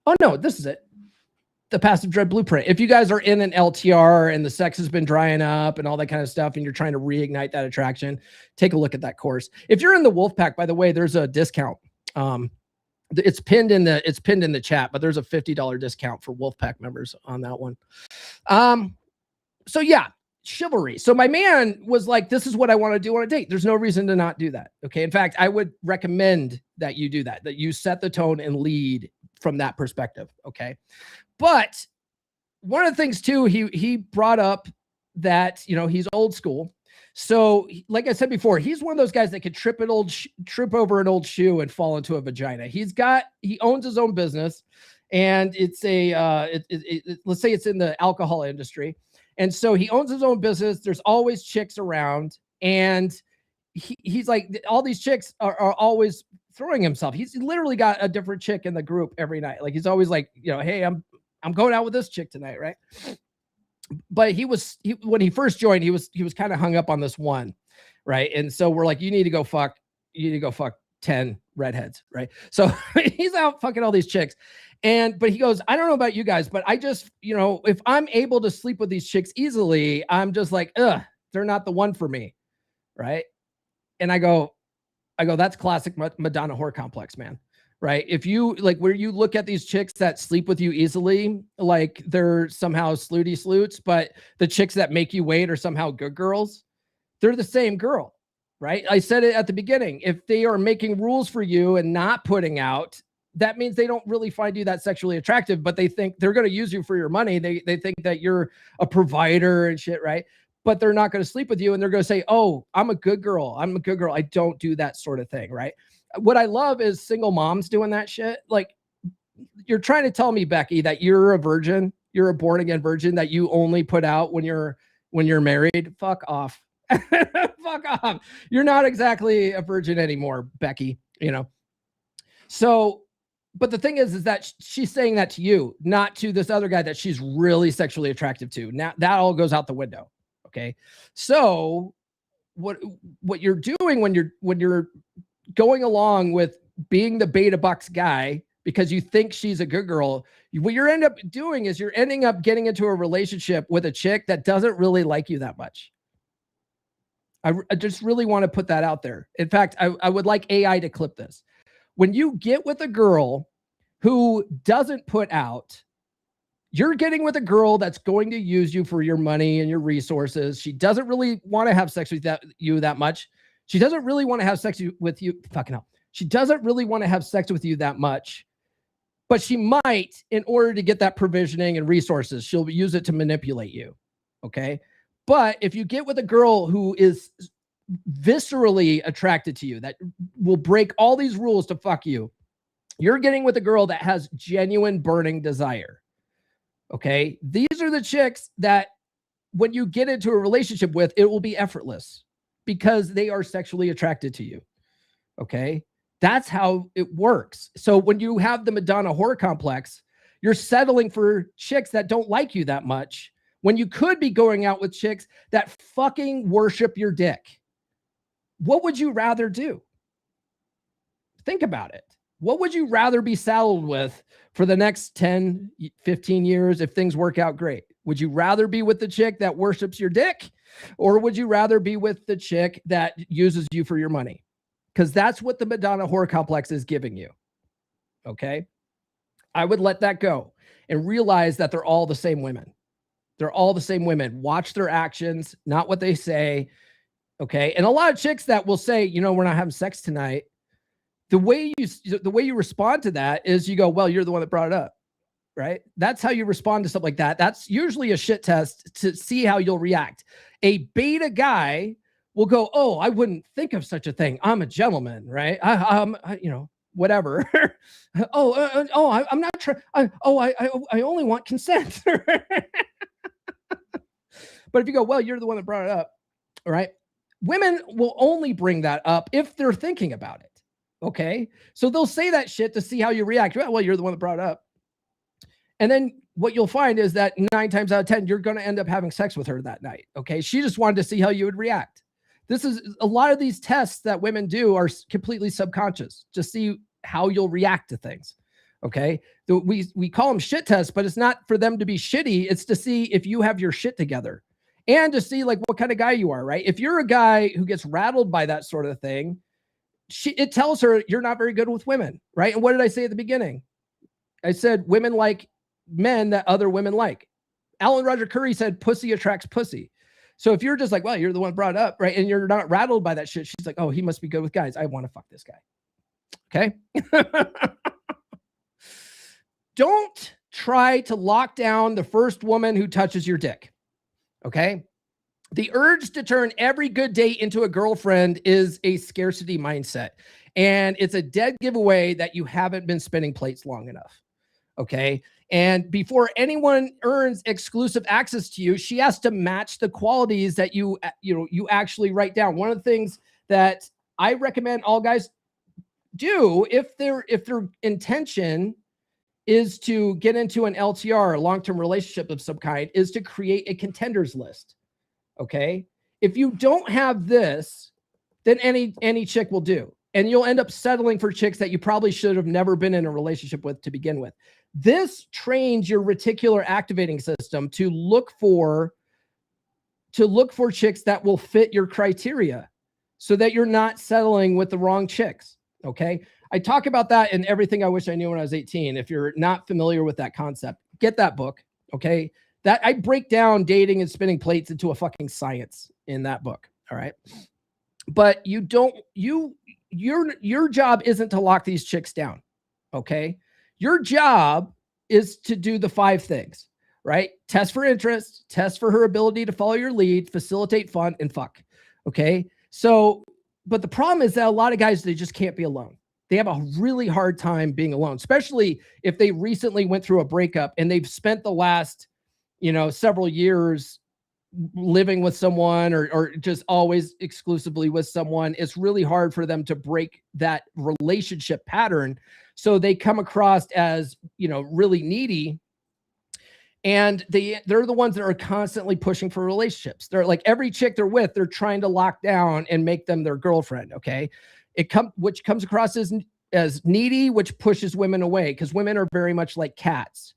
Oh no, this is it. The passive dread blueprint. If you guys are in an LTR and the sex has been drying up and all that kind of stuff, and you're trying to reignite that attraction, take a look at that course. If you're in the Wolf Pack, by the way, there's a discount. It's pinned in the chat, but there's a $50 discount for Wolfpack members on that one. So yeah, chivalry. So my man was like, this is what I want to do on a date. There's no reason to not do that. Okay. In fact, I would recommend that you do that you set the tone and lead from that perspective. Okay. But one of the things too, he brought up that, you know, he's old school. So like I said before, he's one of those guys that could trip over an old shoe and fall into a vagina. He owns his own business, and it's let's say it's in the alcohol industry. And so he owns his own business. There's always chicks around, and he's like, all these chicks are always throwing himself. He's literally got a different chick in the group every night. Like he's always like, you know, hey, I'm going out with this chick tonight, right? But when he first joined, he was kind of hung up on this one, right? And so we're like, you need to go fuck 10 redheads, right? So he's out fucking all these chicks. But he goes, I don't know about you guys, but I just, you know, if I'm able to sleep with these chicks easily, I'm just like, they're not the one for me, right? And I go, that's classic Madonna whore complex, man. Right. If you like, where you look at these chicks that sleep with you easily, like they're somehow slooty sloots, but the chicks that make you wait are somehow good girls. They're the same girl. Right. I said it at the beginning. If they are making rules for you and not putting out, that means they don't really find you that sexually attractive, but they think they're going to use you for your money. They think that you're a provider and shit. Right. But they're not going to sleep with you. And they're going to say, oh, I'm a good girl. I'm a good girl. I don't do that sort of thing. Right. What I love is single moms doing that shit. Like, you're trying to tell me, Becky, that you're a virgin, you're a born again virgin, that you only put out when you're married. Fuck off. Fuck off. You're not exactly a virgin anymore, Becky, you know? So, but the thing is that she's saying that to you, not to this other guy that she's really sexually attractive to. Now that all goes out the window. Okay. So what you're doing when you're going along with being the beta bucks guy because you think she's a good girl, what you're end up doing is you're ending up getting into a relationship with a chick that doesn't really like you that much. I just really want to put that out there. In fact, I would like AI to clip this. When you get with a girl who doesn't put out, you're getting with a girl that's going to use you for your money and your resources. She doesn't really want to have sex with you that much. She doesn't really want to have sex with you. Fucking hell. She doesn't really want to have sex with you that much, but she might, in order to get that provisioning and resources, she'll use it to manipulate you. Okay. But if you get with a girl who is viscerally attracted to you, that will break all these rules to fuck you, you're getting with a girl that has genuine burning desire. Okay. These are the chicks that when you get into a relationship with, it will be effortless because they are sexually attracted to you. Okay. That's how it works. So when you have the Madonna whore complex, you're settling for chicks that don't like you that much when you could be going out with chicks that fucking worship your dick. What would you rather do? Think about it. What would you rather be saddled with for the next 10, 15 years if things work out great? Would you rather be with the chick that worships your dick, or would you rather be with the chick that uses you for your money? Because that's what the Madonna whore complex is giving you. Okay. I would let that go and realize that they're all the same women. They're all the same women. Watch their actions, not what they say. Okay. And a lot of chicks that will say, you know, we're not having sex tonight. The way you respond to that is you go, well, you're the one that brought it up. Right. That's how you respond to stuff like that. That's usually a shit test to see how you'll react. A beta guy will go, oh, I wouldn't think of such a thing. I'm a gentleman, right? I you know, whatever. I'm not trying. I only want consent. But if you go, well, you're the one that brought it up, all right? Women will only bring that up if they're thinking about it. Okay, so they'll say that shit to see how you react. Well, you're the one that brought it up, and then what you'll find is that 9 times out of 10, you're going to end up having sex with her that night. Okay, she just wanted to see how you would react. This is a lot of these tests that women do are completely subconscious to see how you'll react to things. Okay. We call them shit tests, but it's not for them to be shitty. It's to see if you have your shit together and to see like what kind of guy you are, right? If you're a guy who gets rattled by that sort of thing, it tells her you're not very good with women, right? And what did I say at the beginning? I said, women like men that other women like. Alan Roger Curry said, pussy attracts pussy. So if you're just like, well, you're the one brought up, right? And you're not rattled by that shit. She's like, oh, he must be good with guys. I want to fuck this guy. Okay. Don't try to lock down the first woman who touches your dick. Okay. The urge to turn every good date into a girlfriend is a scarcity mindset. And it's a dead giveaway that you haven't been spinning plates long enough. Okay. And before anyone earns exclusive access to you, she has to match the qualities that you actually write down. One of the things that I recommend all guys do if their intention is to get into an LTR, a long-term relationship of some kind, is to create a contenders list. Okay. If you don't have this, then any chick will do. And you'll end up settling for chicks that you probably should have never been in a relationship with to begin with. This trains your reticular activating system to look for chicks that will fit your criteria so that you're not settling with the wrong chicks. Okay. I talk about that in Everything I Wish I Knew When I Was 18. If you're not familiar with that concept, get that book. Okay. That I break down dating and spinning plates into a fucking science in that book. All right. But your job isn't to lock these chicks down. Okay. Your job is to do the 5 things, right? Test for interest, test for her ability to follow your lead, facilitate fun, and fuck. Okay. So, but the problem is that a lot of guys, they just can't be alone. They have a really hard time being alone, especially if they recently went through a breakup and they've spent the last, several years living with someone or just always exclusively with someone. It's really hard for them to break that relationship pattern. So they come across as, really needy. And they're the ones that are constantly pushing for relationships. They're like every chick they're with, they're trying to lock down and make them their girlfriend. Okay. Which comes across as needy, which pushes women away because women are very much like cats.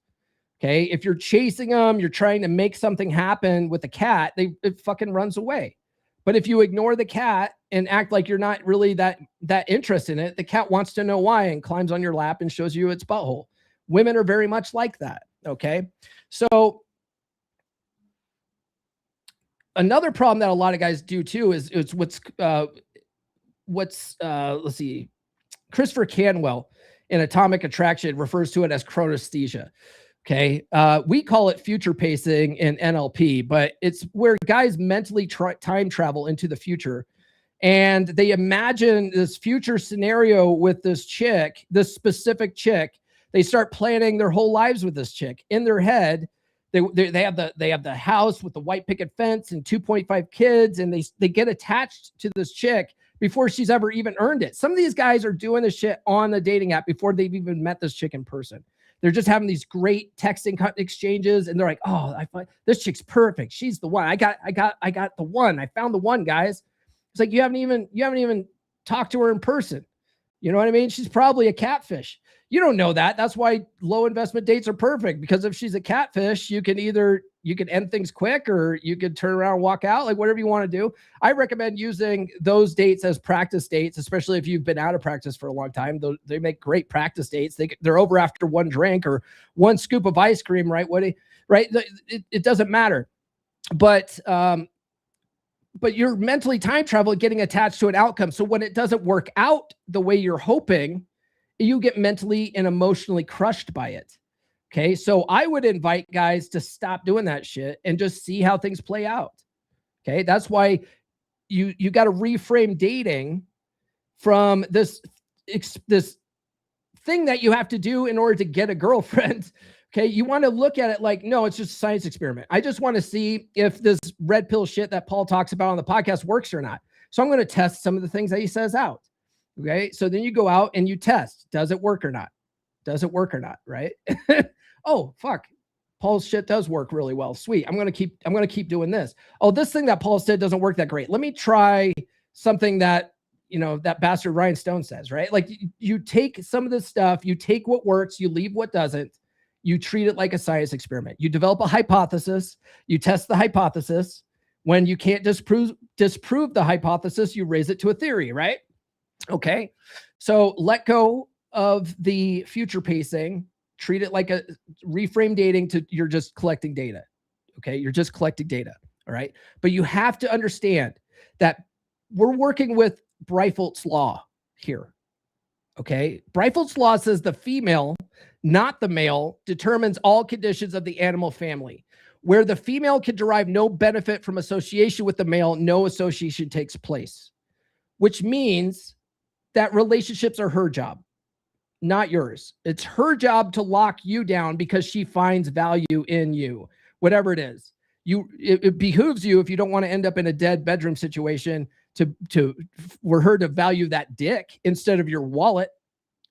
Okay. If you're chasing them, you're trying to make something happen with the cat, it fucking runs away. But if you ignore the cat and act like you're not really that interested in it, the cat wants to know why and climbs on your lap and shows you its butthole. Women are very much like that. Okay. So another problem that a lot of guys do too is let's see, Christopher Canwell in Atomic Attraction refers to it as chronosthesia. Okay. We call it future pacing in NLP, but it's where guys mentally time travel into the future and they imagine this future scenario with this chick, this specific chick. They start planning their whole lives with this chick in their head. They have the house with the white picket fence and 2.5 kids, and they get attached to this chick before she's ever even earned it. Some of these guys are doing this shit on the dating app before they've even met this chick in person. They're just having these great texting exchanges, and they're like, "Oh, I find this chick's perfect. She's the one. I got the one. I found the one, guys." It's like you haven't even talked to her in person. You know what I mean? She's probably a catfish. You don't know that. That's why low investment dates are perfect, because if she's a catfish, you can end things quick or you could turn around and walk out, like whatever you want to do. I recommend using those dates as practice dates, especially if you've been out of practice for a long time. They make great practice dates. They're over after one drink or one scoop of ice cream, right? It doesn't matter. But you're mentally time traveling, getting attached to an outcome. So when it doesn't work out the way you're hoping, you get mentally and emotionally crushed by it. Okay. So I would invite guys to stop doing that shit and just see how things play out. Okay. That's why you got to reframe dating from this thing that you have to do in order to get a girlfriend. Okay. You want to look at it like, no, it's just a science experiment. I just want to see if this red pill shit that Paul talks about on the podcast works or not. So I'm going to test some of the things that he says out. Okay. So then you go out and you test, does it work or not? Does it work or not? Right. Oh, fuck. Paul's shit does work really well. Sweet. I'm going to keep doing this. Oh, this thing that Paul said doesn't work that great. Let me try something that, that bastard Ryan Stone says, right? Like you take some of this stuff, you take what works, you leave what doesn't, you treat it like a science experiment. You develop a hypothesis, you test the hypothesis. When you can't disprove the hypothesis, you raise it to a theory, right? Okay. So let go of the future pacing, treat it like a reframe dating to you're just collecting data. Okay. You're just collecting data. All right. But you have to understand that we're working with Briffault's law here. Okay. Briffault's law says the female, not the male, determines all conditions of the animal family. Where the female can derive no benefit from association with the male, no association takes place, which means that relationships are her job, not yours. It's her job to lock you down because she finds value in you, whatever it is. It behooves you, if you don't want to end up in a dead bedroom situation, for her to value that dick instead of your wallet.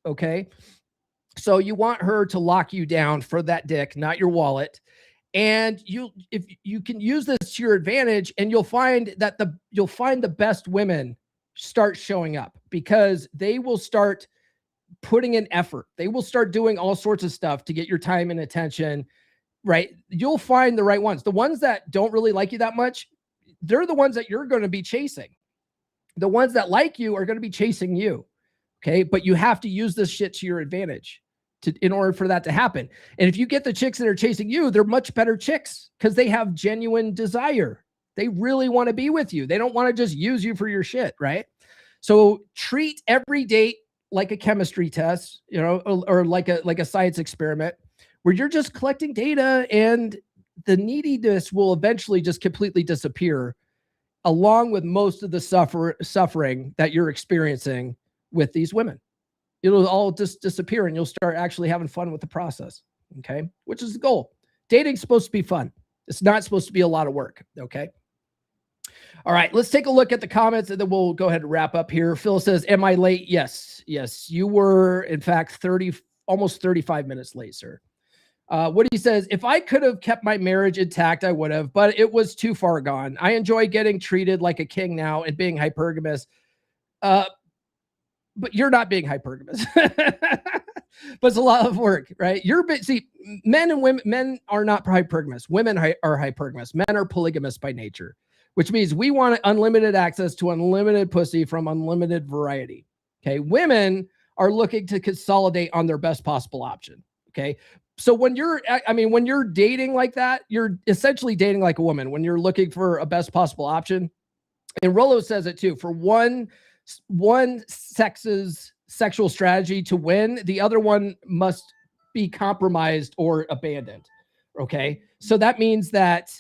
Okay. So you want her to lock you down for that dick, not your wallet. And if you can use this to your advantage, and you'll find the best women start showing up, because they will start putting in effort. They will start doing all sorts of stuff to get your time and attention, right? You'll find the right ones. The ones that don't really like you that much, they're the ones that you're going to be chasing. The ones that like you are going to be chasing you. Okay. But you have to use this shit to your advantage in order for that to happen. And if you get the chicks that are chasing you, they're much better chicks because they have genuine desire. They really want to be with you. They don't want to just use you for your shit, right? So treat every date like a chemistry test, or like a science experiment where you're just collecting data, and the neediness will eventually just completely disappear, along with most of the suffering that you're experiencing with these women. It'll all just disappear, and you'll start actually having fun with the process. Okay. Which is the goal. Dating's supposed to be fun. It's not supposed to be a lot of work. Okay. All right. Let's take a look at the comments, and then we'll go ahead and wrap up here. Phil says, am I late? Yes. Yes. You were, in fact, almost 35 minutes late, sir. Woody says, if I could have kept my marriage intact, I would have, but it was too far gone. I enjoy getting treated like a king now and being hypergamous. But you're not being hypergamous. But it's a lot of work, right? See, men and women, men are not hypergamous. Women are hypergamous. Men are polygamous by nature, which means we want unlimited access to unlimited pussy from unlimited variety. Okay. Women are looking to consolidate on their best possible option. Okay. So when you're dating like that, you're essentially dating like a woman when you're looking for a best possible option. And Rollo says it too. For one sex's sexual strategy to win, the other one must be compromised or abandoned. Okay. So that means that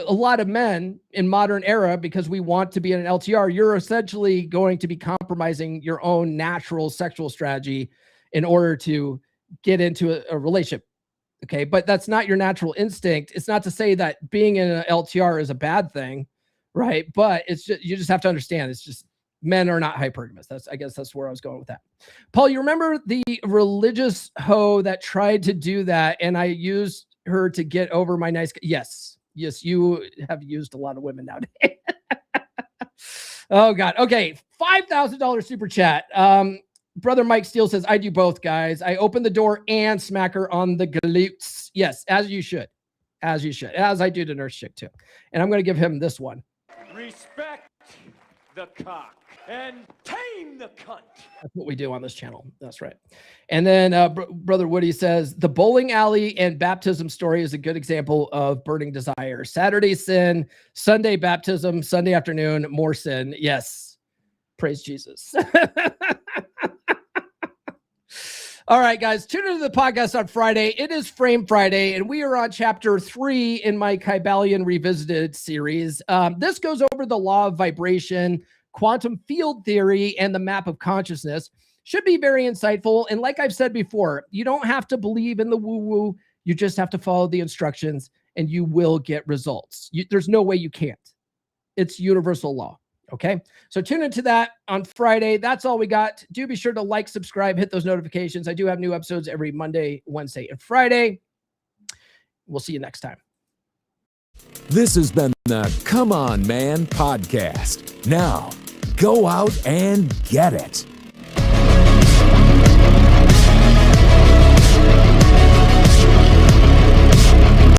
a lot of men in modern era, because we want to be in an LTR, you're essentially going to be compromising your own natural sexual strategy in order to get into a relationship. Okay. But that's not your natural instinct. It's not to say that being in an LTR is a bad thing, right? But it's just, you just have to understand, it's just, men are not hypergamous. I guess that's where I was going with that. Paul, you remember the religious hoe that tried to do that, and I used her to get over my nice... Yes, you have used a lot of women nowadays. Oh, God. Okay, $5,000 super chat. Brother Mike Steele says, I do both, guys. I open the door and smack her on the glutes. Yes, as you should. As you should. As I do to Nurse Chick, too. And I'm going to give him this one. Respect the cock and tame the cunt. That's what we do on this channel. That's right. And then Brother Woody says, the bowling alley and baptism story is a good example of burning desire. Saturday sin, Sunday baptism, Sunday afternoon, more sin. Yes. Praise Jesus. All right, guys, tune into the podcast on Friday. It is Frame Friday, and we are on chapter 3 in my Kybalion Revisited series. This goes over the law of vibration, quantum field theory, and the map of consciousness. Should be very insightful. And like I've said before, you don't have to believe in the woo-woo. You just have to follow the instructions, and you will get results. There's no way you can't. It's universal law. Okay, so tune into that on Friday. That's all we got. Do be sure to like, subscribe, hit those notifications. I do have new episodes every Monday, Wednesday, and Friday. We'll see you next time. This has been the Come On Man podcast. Now, go out and get it.